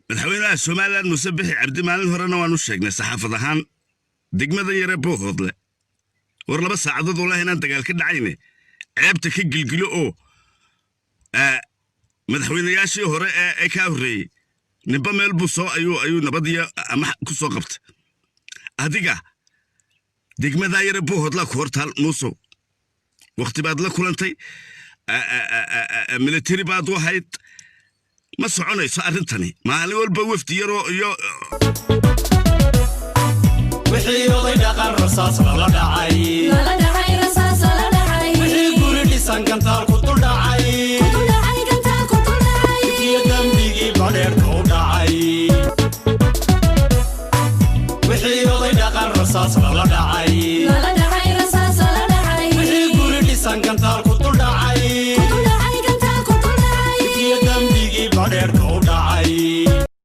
madaxweynaha Soomaaliland Muuse Bixi Cabdi maalin horena waan u sheegnay saxaafad ahaan degmada yare Boqodle war laba saacadood wallahi inaan dagaal ka dhacayne ceebta ka gilgilo oo madaxweynayaashii hore ee ka horeeyay ninba meel buu soo ayuu nabadiya ama ku soo qabtay adiga degmada yare Boqodle ku hortaal Muuse waqti baad la kulantay military baad u hayd ما سعنيس أرنتني ما هل يقول بوفد يرو وحي يضيع الرصاص لا داعي رصاص لا داعي وحي يقول لسان كنتار كتل داعي كتل داعي كي دمبيجي بعدين كو داعي وحي يضيع الرصاص لا داعي رصاص لا داعي وحي يقول لسان كنتار كتل داعي كتل داعي كي دمبيجي بعدين كو داعي